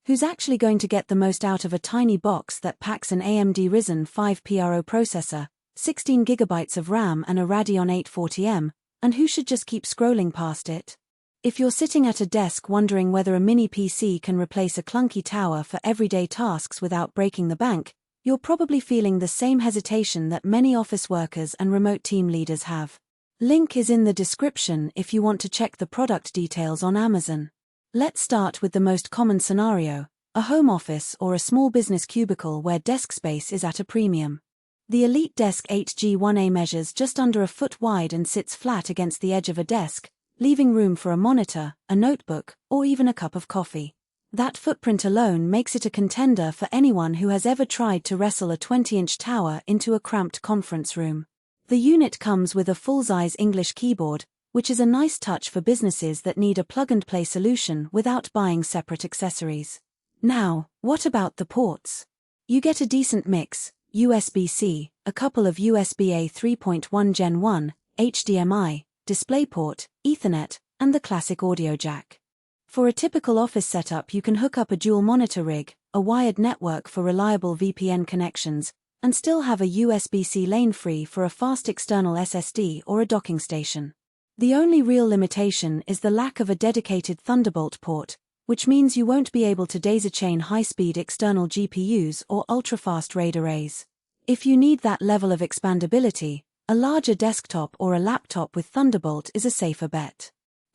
Who's actually going to get the most out of a tiny box that packs an AMD Ryzen 5 Pro processor, 16 GB of RAM and a Radeon 840M, and who should just keep scrolling past it? If you're sitting at a desk wondering whether a mini PC can replace a clunky tower for everyday tasks without breaking the bank, you're probably feeling the same hesitation that many office workers and remote team leaders have. Link is in the description if you want to check the product details on Amazon. Let's start with the most common scenario, a home office or a small business cubicle where desk space is at a premium. The EliteDesk 8 G1a measures just under a foot wide and sits flat against the edge of a desk, leaving room for a monitor, a notebook, or even a cup of coffee. That footprint alone makes it a contender for anyone who has ever tried to wrestle a 20-inch tower into a cramped conference room. The unit comes with a full-size English keyboard, which is a nice touch for businesses that need a plug-and-play solution without buying separate accessories. Now, what about the ports? You get a decent mix: USB-C, a couple of USB-A 3.1 Gen 1, HDMI, DisplayPort, Ethernet, and the classic audio jack. For a typical office setup, you can hook up a dual monitor rig, a wired network for reliable VPN connections, and still have a USB-C lane free for a fast external SSD or a docking station. The only real limitation is the lack of a dedicated Thunderbolt port, which means you won't be able to daisy-chain high-speed external GPUs or ultra-fast RAID arrays. If you need that level of expandability, a larger desktop or a laptop with Thunderbolt is a safer bet.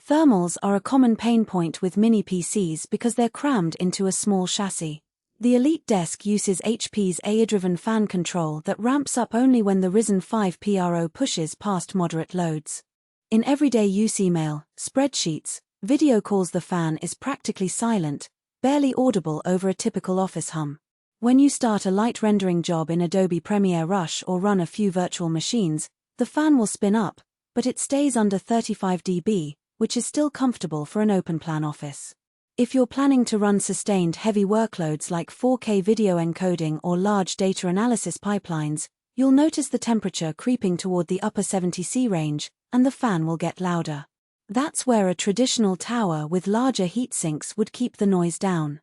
Thermals are a common pain point with mini PCs because they're crammed into a small chassis. The EliteDesk uses HP's AI-driven fan control that ramps up only when the Ryzen 5 Pro pushes past moderate loads. In everyday use, email, spreadsheets, video calls, the fan is practically silent, barely audible over a typical office hum. When you start a light rendering job in Adobe Premiere Rush or run a few virtual machines, the fan will spin up, but it stays under 35 dB, which is still comfortable for an open-plan office. If you're planning to run sustained heavy workloads like 4K video encoding or large data analysis pipelines, you'll notice the temperature creeping toward the upper 70°C range, and the fan will get louder. That's where a traditional tower with larger heat sinks would keep the noise down.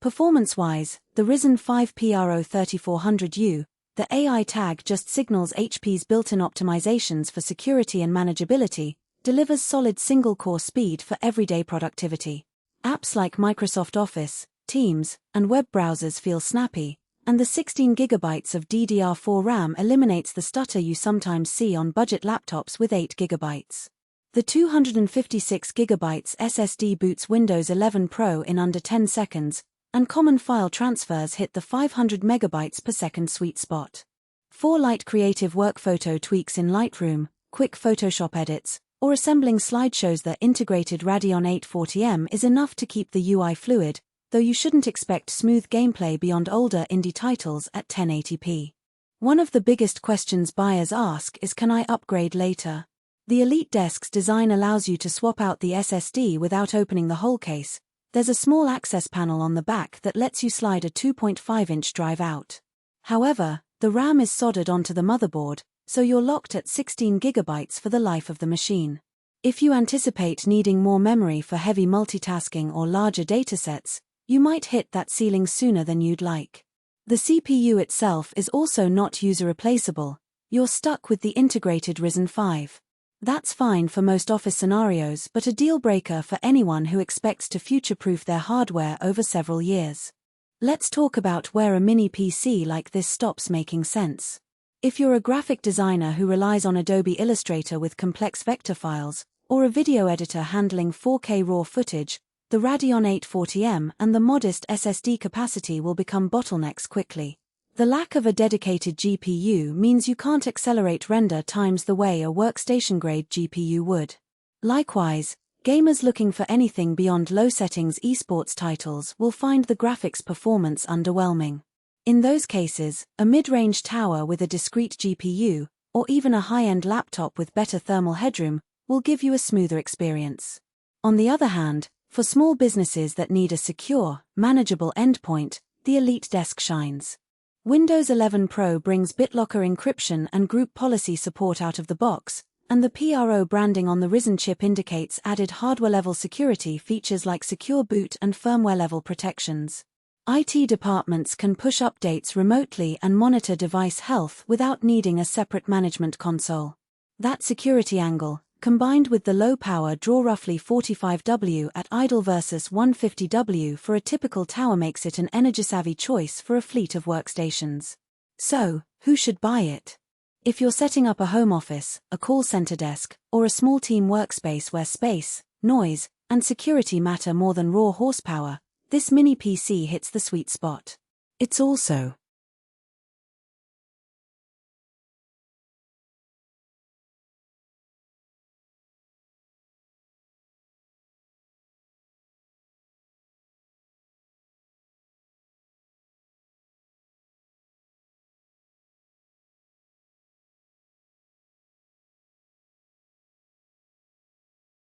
Performance-wise, the Ryzen 5 Pro 3400U, the AI tag just signals HP's built-in optimizations for security and manageability, delivers solid single-core speed for everyday productivity. Apps like Microsoft Office, Teams, and web browsers feel snappy, and the 16 GB of DDR4 RAM eliminates the stutter you sometimes see on budget laptops with 8 GB. The 256 GB SSD boots Windows 11 Pro in under 10 seconds, and common file transfers hit the 500 MB per second sweet spot. 4 light creative work photo tweaks in Lightroom, quick Photoshop edits, or assembling slideshows. The integrated Radeon 840M is enough to keep the UI fluid, though you shouldn't expect smooth gameplay beyond older indie titles at 1080p. One of the biggest questions buyers ask is, can I upgrade later? The EliteDesk's design allows you to swap out the SSD without opening the whole case. There's a small access panel on the back that lets you slide a 2.5-inch drive out. However, the RAM is soldered onto the motherboard, so you're locked at 16 GB for the life of the machine. If you anticipate needing more memory for heavy multitasking or larger datasets, you might hit that ceiling sooner than you'd like. The CPU itself is also not user-replaceable. You're stuck with the integrated Ryzen 5. That's fine for most office scenarios, but a deal-breaker for anyone who expects to future-proof their hardware over several years. Let's talk about where a mini PC like this stops making sense. If you're a graphic designer who relies on Adobe Illustrator with complex vector files, or a video editor handling 4K raw footage, the Radeon 840M and the modest SSD capacity will become bottlenecks quickly. The lack of a dedicated GPU means you can't accelerate render times the way a workstation-grade GPU would. Likewise, gamers looking for anything beyond low-settings esports titles will find the graphics performance underwhelming. In those cases, a mid-range tower with a discrete GPU, or even a high-end laptop with better thermal headroom, will give you a smoother experience. On the other hand, for small businesses that need a secure, manageable endpoint, the EliteDesk shines. Windows 11 Pro brings BitLocker encryption and group policy support out of the box, And the PRO branding on the Ryzen chip indicates added hardware-level security features like secure boot and firmware-level protections. IT departments can push updates remotely and monitor device health without needing a separate management console. That security angle, combined with the low power draw roughly 45W at idle versus 150W for a typical tower, makes it an energy-savvy choice for a fleet of workstations. So, who should buy it? If you're setting up a home office, a call center desk, or a small team workspace where space, noise, and security matter more than raw horsepower, this mini PC hits the sweet spot. It's also